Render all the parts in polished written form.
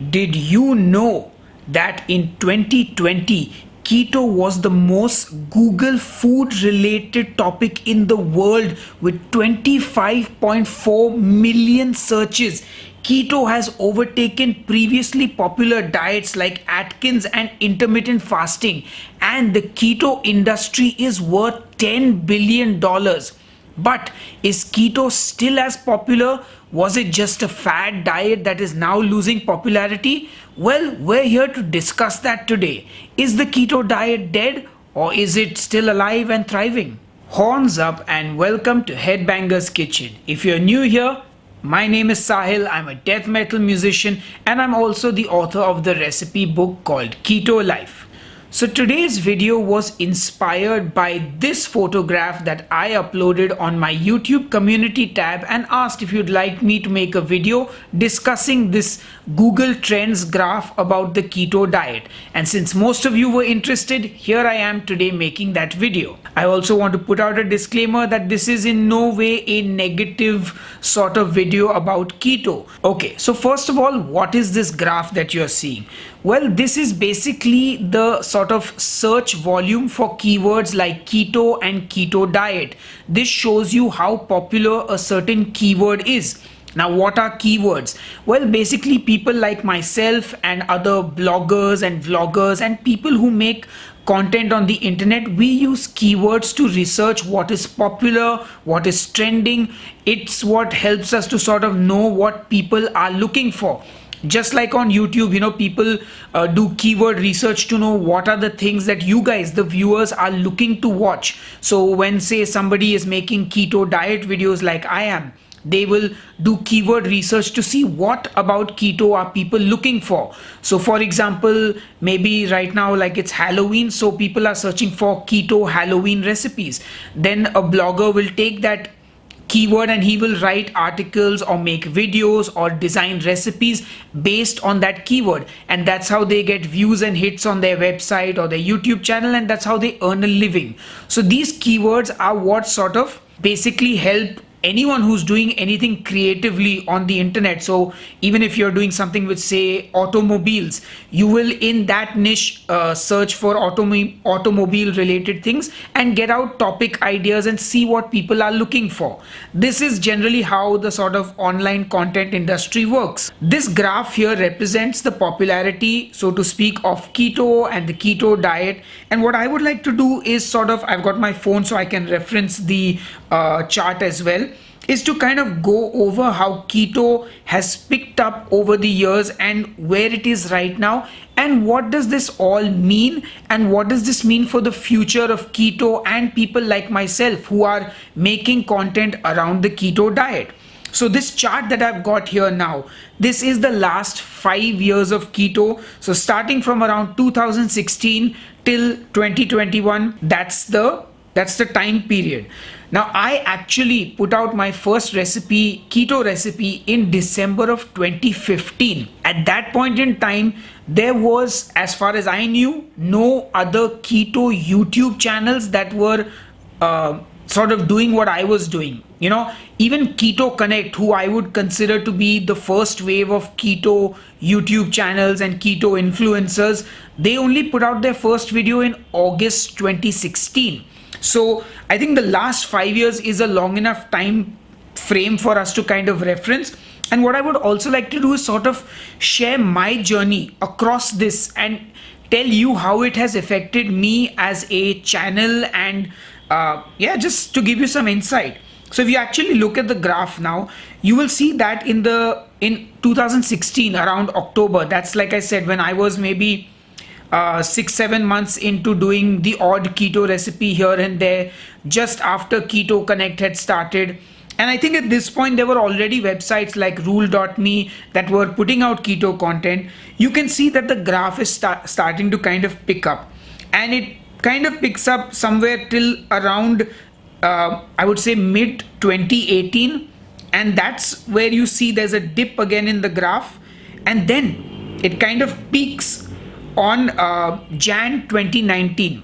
Did you know that in 2020 keto was the most Google food related topic in the world with 25.4 million searches? Keto has overtaken previously popular diets like Atkins and intermittent fasting, and the keto industry is worth $10 billion. But is keto still as popular? Was it just a fad diet that is now losing popularity? Well, we're here to discuss that today. Is the keto diet dead or is it still alive and thriving? Horns up and welcome to Headbanger's Kitchen. If you're new here, my name is Sahil, I'm a death metal musician and I'm also the author of the recipe book called Keto Life. So today's video was inspired by this photograph that I uploaded on my YouTube community tab and asked if you'd like me to make a video discussing this Google Trends graph about the keto diet. And since most of you were interested, here I am today making that video. I also want to put out a disclaimer that this is in no way a negative sort of video about keto. Okay, so first of all, what is this graph that you're seeing? Well, this is basically the sort of search volume for keywords like keto and keto diet. This shows you how popular a certain keyword is. Now, what are keywords? Well, basically people like myself and other bloggers and vloggers and people who make content on the internet, we use keywords to research what is popular, what is trending. It's what helps us to sort of know what people are looking for. Just like on YouTube, people do keyword research to know what are the things that you guys, the viewers, are looking to watch. So when, say, somebody is making keto diet videos like I am, they will do keyword research to see what about keto are people looking for. So for example, maybe right now, like it's Halloween, so people are searching for keto Halloween recipes. Then a blogger will take that keyword and he will write articles or make videos or design recipes based on that keyword, and that's how they get views and hits on their website or their YouTube channel, and that's how they earn a living. So these keywords are what sort of basically help anyone who's doing anything creatively on the internet. So even if you're doing something with, say, automobiles, you will in that niche search for automobile related things and get out topic ideas and see what people are looking for. This is generally how the sort of online content industry works. This graph here represents the popularity, so to speak, of keto and the keto diet. And what I would like to do is sort of, I've got my phone so I can reference the chart as well, is to kind of go over how keto has picked up over the years and where it is right now, and what does this all mean, and what does this mean for the future of keto and people like myself who are making content around the keto diet. So this chart that I've got here now, this is the last 5 years of keto. So starting from around 2016 till 2021, that's the time period. Now, I actually put out my first recipe, keto recipe, in December of 2015. At that point in time, there was, as far as I knew, no other keto YouTube channels that were sort of doing what I was doing. Even Keto Connect, who I would consider to be the first wave of keto YouTube channels and keto influencers, they only put out their first video in August 2016. So I think the last 5 years is a long enough time frame for us to kind of reference. And what I would also like to do is sort of share my journey across this and tell you how it has affected me as a channel, and just to give you some insight. So if you actually look at the graph now, you will see that in 2016 around October, that's, like I said, when I was maybe 6-7 months into doing the odd keto recipe here and there, just after Keto Connect had started. And I think at this point there were already websites like rule.me that were putting out keto content. You can see that the graph is starting to kind of pick up, and it kind of picks up somewhere till around I would say mid 2018, and that's where you see there's a dip again in the graph, and then it kind of peaks on Jan 2019.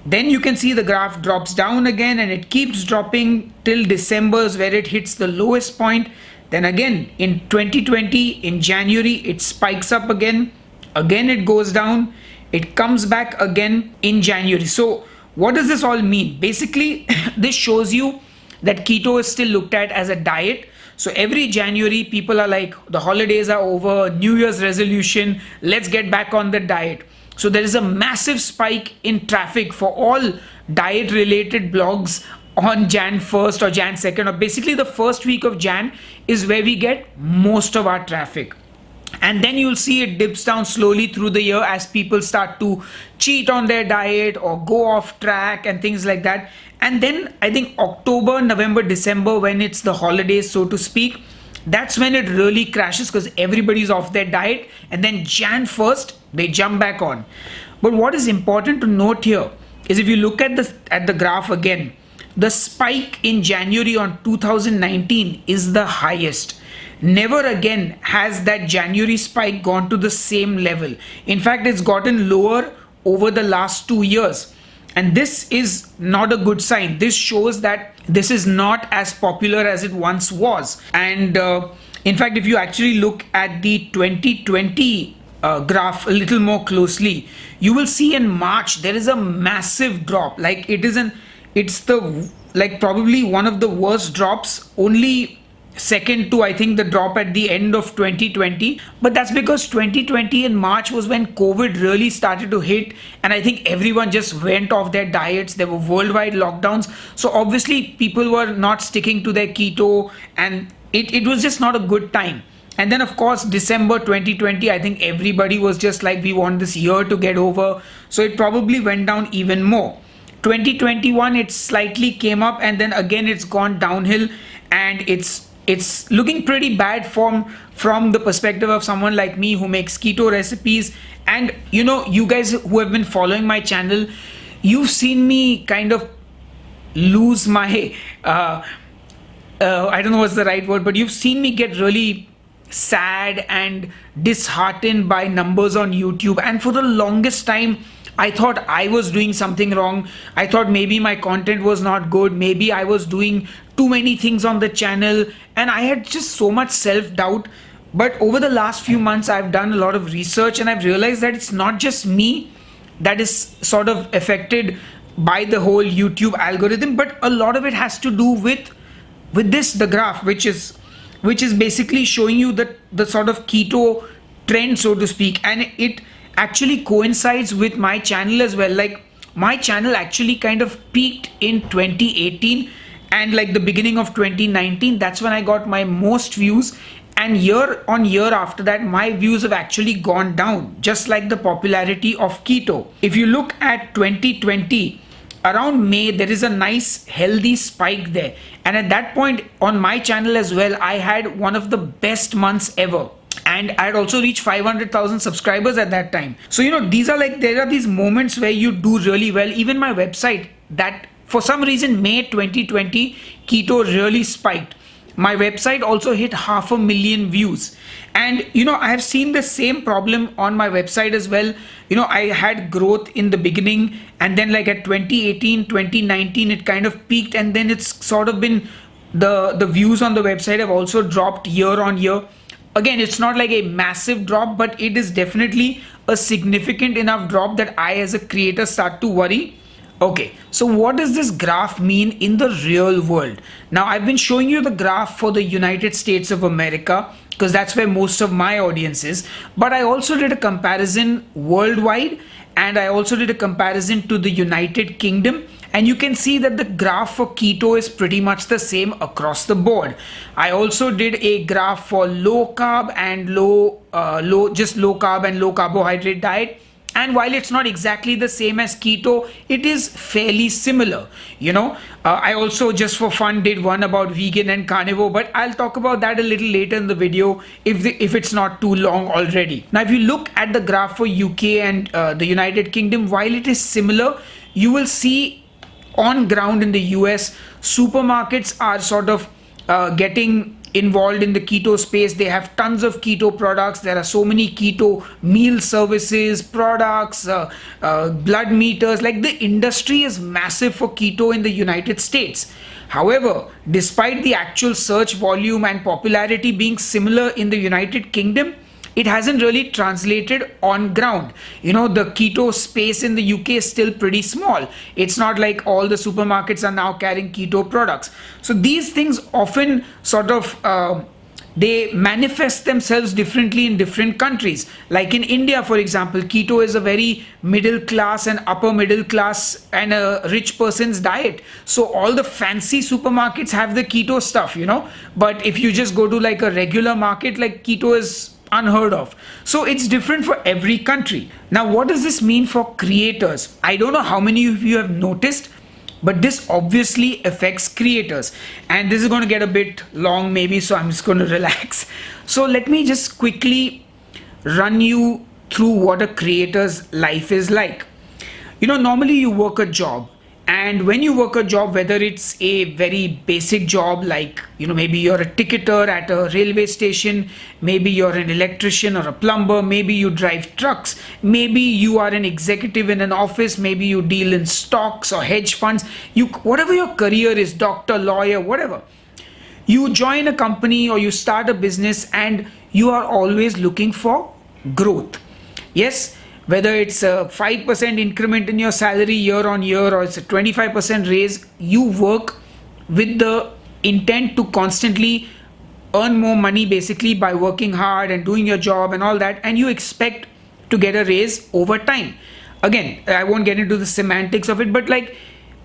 Then you can see the graph drops down again and it keeps dropping till December's where it hits the lowest point. Then again in 2020 in January it spikes up again it goes down, it comes back again in January. So what does this all mean? Basically this shows you that keto is still looked at as a diet. So every January people are like, the holidays are over, New Year's resolution, let's get back on the diet. So there is a massive spike in traffic for all diet related blogs on Jan 1st or Jan 2nd, or basically the first week of Jan is where we get most of our traffic. And then you'll see it dips down slowly through the year as people start to cheat on their diet or go off track and things like that. And then I think October, November, December, when it's the holidays, so to speak, that's when it really crashes because everybody's off their diet. And then Jan 1st, they jump back on. But what is important to note here is if you look at the graph again, the spike in January on 2019 is the highest. Never again has that January spike gone to the same level. In fact, it's gotten lower over the last 2 years. And this is not a good sign. This shows that this is not as popular as it once was. And in fact, if you actually look at the 2020 graph a little more closely, you will see in March there is a massive drop. Like it's the like probably one of the worst drops, only second to I think the drop at the end of 2020. But that's because 2020 in March was when COVID really started to hit, and I think everyone just went off their diets. There were worldwide lockdowns, so obviously people were not sticking to their keto, and it was just not a good time. And then of course December 2020, I think everybody was just like, we want this year to get over, so it probably went down even more. 2021 it slightly came up, and then again it's gone downhill, and it's looking pretty bad from the perspective of someone like me who makes keto recipes. And you guys who have been following my channel, you've seen me kind of lose my I don't know what's the right word, but you've seen me get really sad and disheartened by numbers on YouTube. And for the longest time I thought I was doing something wrong. I thought maybe my content was not good, maybe I was doing too many things on the channel, and I had just so much self-doubt. But over the last few months I've done a lot of research, and I've realized that it's not just me that is sort of affected by the whole YouTube algorithm, but a lot of it has to do with the graph, which is basically showing you the sort of keto trend, so to speak. And it actually coincides with my channel as well. Like my channel actually kind of peaked in 2018, and like the beginning of 2019, that's when I got my most views. And year on year after that, my views have actually gone down, just like the popularity of keto. If you look at 2020, around May, there is a nice healthy spike there. And at that point on my channel as well, I had one of the best months ever. And I had also reached 500,000 subscribers at that time. So, there are these moments where you do really well. Even my website, that for some reason, May 2020, keto really spiked. My website also hit 500,000 views. And, I have seen the same problem on my website as well. I had growth in the beginning, and then like at 2018, 2019, it kind of peaked, and then it's sort of been, the views on the website have also dropped year on year. Again, it's not like a massive drop, but it is definitely a significant enough drop that I as a creator start to worry. Okay, so what does this graph mean in the real world? Now, I've been showing you the graph for the United States of America because that's where most of my audience is. But I also did a comparison worldwide, and I also did a comparison to the United Kingdom. And you can see that the graph for keto is pretty much the same across the board. I also did a graph for low carb and low carb and low carbohydrate diet. And while it's not exactly the same as keto, it is fairly similar. I also just for fun did one about vegan and carnivore, but I'll talk about that a little later in the video if it's not too long already. Now, if you look at the graph for UK and the United Kingdom, while it is similar, you will see on ground in the US, supermarkets are sort of getting involved in the keto space. They have tons of keto products. There are so many keto meal services, products, blood meters. Like the industry is massive for keto in the United States. However, despite the actual search volume and popularity being similar in the United Kingdom, it hasn't really translated on ground. The keto space in the UK is still pretty small. It's not like all the supermarkets are now carrying keto products. So these things often sort of they manifest themselves differently in different countries. Like in India, for example, keto is a very middle class and upper middle class and a rich person's diet. So all the fancy supermarkets have the keto stuff, but if you just go to like a regular market, like keto is unheard of. So it's different for every country. Now, what does this mean for creators? I don't know how many of you have noticed, but this obviously affects creators. And this is going to get a bit long, maybe, so I'm just going to relax. So let me just quickly run you through what a creator's life is like. Normally you work a job. And when you work a job, whether it's a very basic job like, maybe you're a ticketer at a railway station, maybe you're an electrician or a plumber, maybe you drive trucks, maybe you are an executive in an office, maybe you deal in stocks or hedge funds, whatever your career is, doctor, lawyer, whatever. You join a company or you start a business and you are always looking for growth. Yes, whether it's a 5% increment in your salary year on year or it's a 25% raise, you work with the intent to constantly earn more money basically by working hard and doing your job and all that, and you expect to get a raise over time. Again, I won't get into the semantics of it, but like,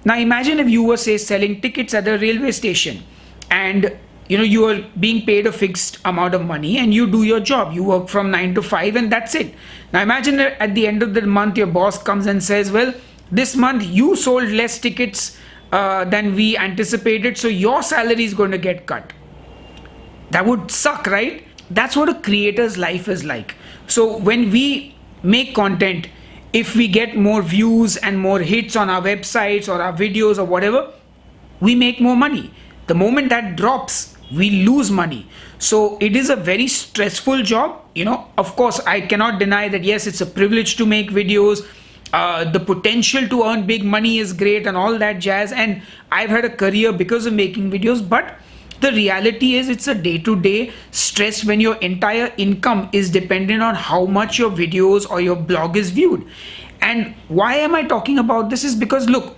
now imagine if you were, say, selling tickets at a railway station and you are being paid a fixed amount of money and you do your job. You work from 9 to 5 and that's it. Now imagine that at the end of the month your boss comes and says, well, this month you sold less tickets than we anticipated, so your salary is going to get cut. That would suck, right? That's what a creator's life is like. So when we make content, if we get more views and more hits on our websites or our videos or whatever, we make more money. The moment that drops, we lose money. So it is a very stressful job. Of course, I cannot deny that yes, it's a privilege to make videos. The potential to earn big money is great and all that jazz, and I've had a career because of making videos, but the reality is it's a day-to-day stress when your entire income is dependent on how much your videos or your blog is viewed. And why am I talking about this is because look,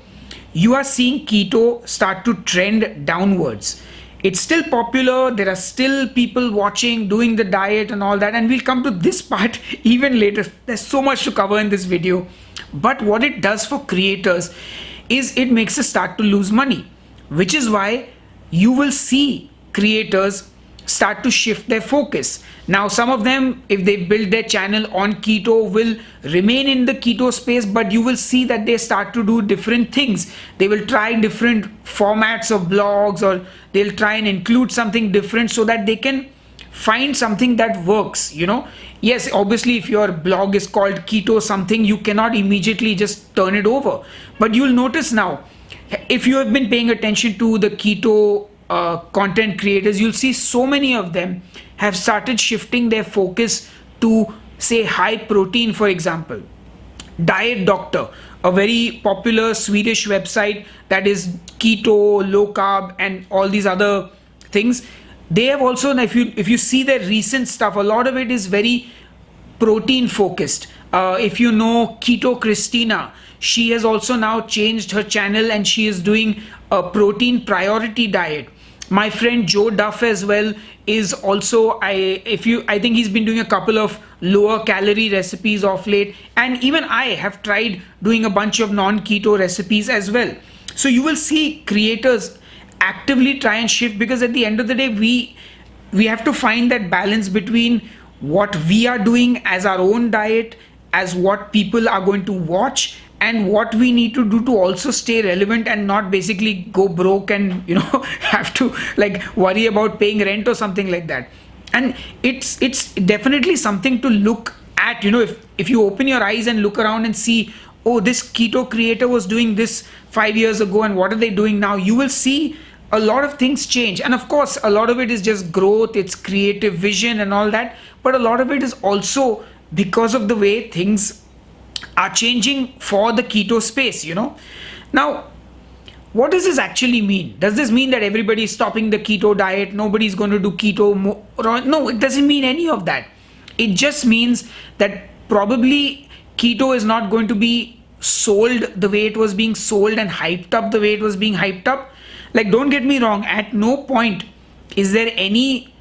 you are seeing keto start to trend downwards. It's still popular, there are still people watching, doing the diet and all that, and we'll come to this part even later. There's so much to cover in this video. But what it does for creators is it makes us start to lose money, which is why you will see creators start to shift their focus. Now, some of them, if they build their channel on keto, will remain in the keto space, but you will see that they start to do different things. They will try different formats of blogs, or they'll try and include something different so that they can find something that works. Yes, obviously if your blog is called keto something, you cannot immediately just turn it over. But you'll notice now, if you have been paying attention to the keto content creators, you'll see so many of them have started shifting their focus to, say, high protein, for example. Diet Doctor, a very popular Swedish website that is keto, low carb, and all these other things. They have also, if you see their recent stuff, a lot of it is very protein focused. If you know Keto Christina, she has also now changed her channel and she is doing a protein priority diet. My friend Joe Duff as well is also, I think he's been doing a couple of lower calorie recipes of late, and even I have tried doing a bunch of non-keto recipes as well. So you will see creators actively try and shift, because at the end of the day we have to find that balance between what we are doing as our own diet, as what people are going to watch, and what we need to do to also stay relevant and not basically go broke and have to like worry about paying rent or something like that. And it's definitely something to look at. If you open your eyes and look around and see, oh, this keto creator was doing this 5 years ago and what are they doing now, you will see a lot of things change. And of course a lot of it is just growth, it's creative vision and all that, but a lot of it is also because of the way things are changing for the keto space. Now, what does this actually mean? Does this mean that everybody is stopping the keto diet? Nobody's going to do keto more? No, it doesn't mean any of that. It just means that probably keto is not going to be sold the way it was being sold and hyped up the way it was being hyped up. Like, don't get me wrong, at no point is there any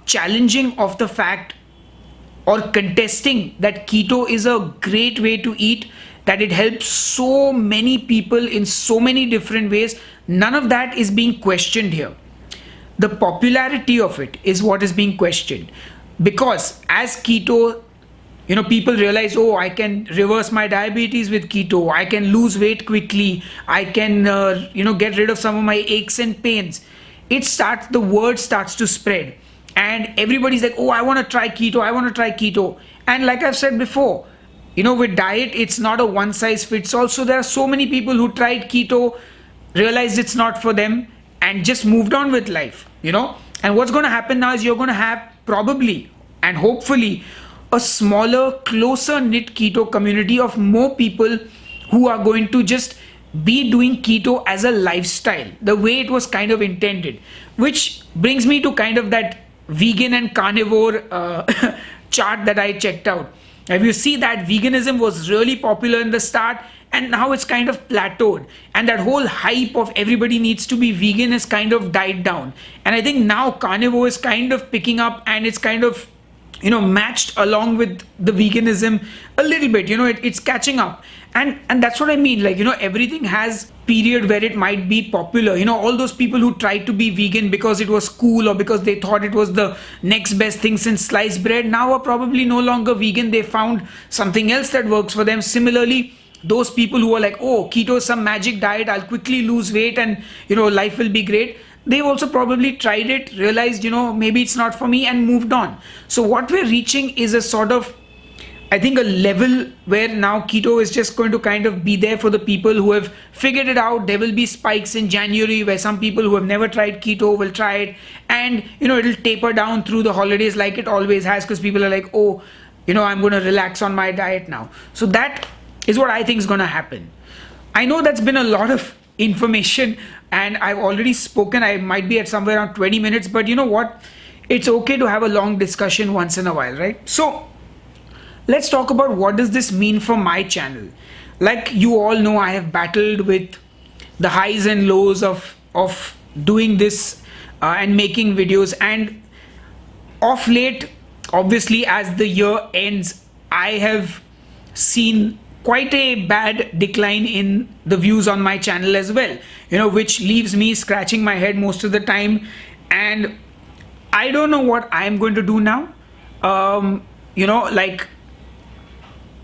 challenging of the fact or contesting that keto is a great way to eat, that it helps so many people in so many different ways. None of that is being questioned here. The popularity of it is what is being questioned, because as keto, people realize, oh, I can reverse my diabetes with keto, I can lose weight quickly, I can get rid of some of my aches and pains. The word starts to spread, and everybody's like, oh, I want to try keto, I want to try keto. And like I've said before, with diet, it's not a one size fits all. So there are so many people who tried keto, realized it's not for them, and just moved on with life. And what's going to happen now is you're going to have probably and hopefully a smaller, closer knit keto community of more people who are going to just be doing keto as a lifestyle, the way it was kind of intended. Which brings me to kind of that vegan and carnivore chart that I checked out. If you see that veganism was really popular in the start, and now it's kind of plateaued, and that whole hype of everybody needs to be vegan is kind of died down. And I think now carnivore is kind of picking up, and it's kind of matched along with the veganism a little bit. It's catching up, and that's what I mean. Like, everything has period where it might be popular. All those people who tried to be vegan because it was cool or because they thought it was the next best thing since sliced bread, now are probably no longer vegan. They found something else that works for them. Similarly, those people who are like, oh, keto is some magic diet, I'll quickly lose weight and life will be great, they've also probably tried it, realized maybe it's not for me, and moved on. So what we're reaching is a sort of, I think, a level where now keto is just going to kind of be there for the people who have figured it out. There will be spikes in January where some people who have never tried keto will try it, and it'll taper down through the holidays like it always has, because people are like, oh, I'm going to relax on my diet now. So that is what I think is going to happen. I know that's been a lot of information, and I've already spoken. I might be at somewhere around 20 minutes, but you know what? It's okay to have a long discussion once in a while, right? So let's talk about what does this mean for my channel. Like you all know, I have battled with the highs and lows of doing this and making videos, and of late, obviously, as the year ends, I have seen quite a bad decline in the views on my channel as well, which leaves me scratching my head most of the time, and I don't know what I'm going to do now. Like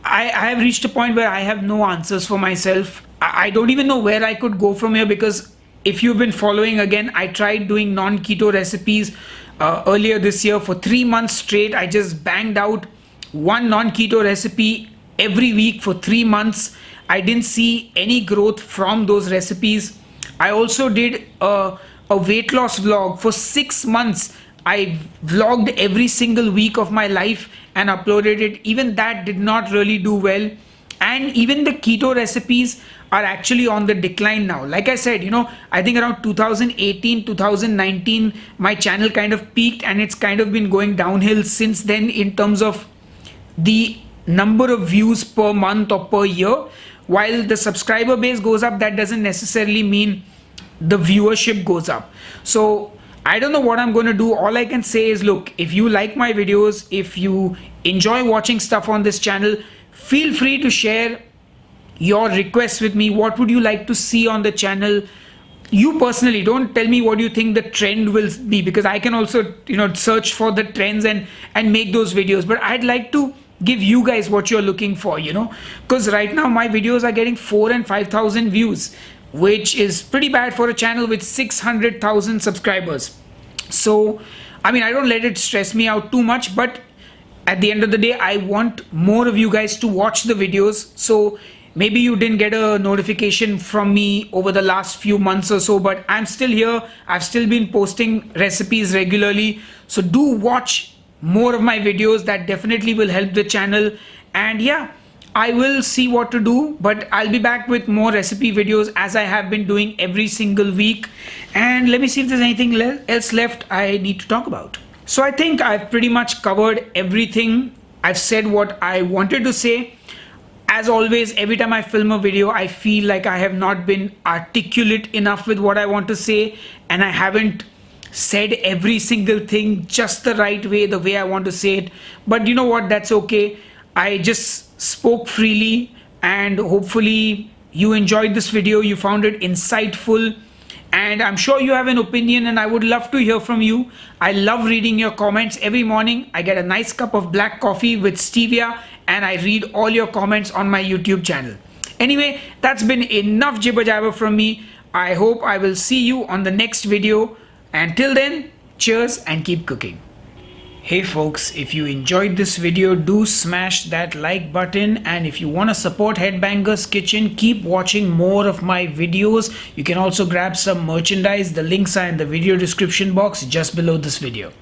I have reached a point where I have no answers for myself. I don't even know where I could go from here, because if you've been following, again, I tried doing non-keto recipes earlier this year for 3 months straight. I just banged out one non-keto recipe every week for 3 months. I didn't see any growth from those recipes. I also did a weight loss vlog for 6 months. I vlogged every single week of my life and uploaded it. Even that did not really do well. And even the keto recipes are actually on the decline now. Like I said, I think around 2018, 2019, my channel kind of peaked, and it's kind of been going downhill since then in terms of the number of views per month or per year. While the subscriber base goes up, that doesn't necessarily mean the viewership goes up. So I don't know what I'm going to do. All I can say is, look, if you like my videos, if you enjoy watching stuff on this channel, feel free to share your requests with me. What would you like to see on the channel? You personally, don't tell me what you think the trend will be, because I can also search for the trends and make those videos. But I'd like to give you guys what you're looking for, because right now my videos are getting 4,000 and 5,000 views, which is pretty bad for a channel with 600,000 subscribers. So I mean, I don't let it stress me out too much, but at the end of the day, I want more of you guys to watch the videos. So maybe you didn't get a notification from me over the last few months or so, but I'm still here. I've still been posting recipes regularly. So do watch more of my videos. That definitely will help the channel. And yeah, I will see what to do, but I'll be back with more recipe videos as I have been doing every single week. And let me see if there's anything else left I need to talk about. So I think I've pretty much covered everything. I've said what I wanted to say. As always, every time I film a video, I feel like I have not been articulate enough with what I want to say, and I haven't said every single thing just the right way, the way I want to say it. But you know what? That's okay. I just spoke freely, and hopefully you enjoyed this video, you found it insightful, and I'm sure you have an opinion, and I would love to hear from you. I love reading your comments. Every morning I get a nice cup of black coffee with stevia, and I read all your comments on my YouTube channel. Anyway, that's been enough jibber jabber from me. I hope I will see you on the next video. Until then, cheers and keep cooking. Hey folks, if you enjoyed this video, do smash that like button, and if you want to support Headbangers Kitchen, keep watching more of my videos. You can also grab some merchandise. The links are in the video description box just below this video.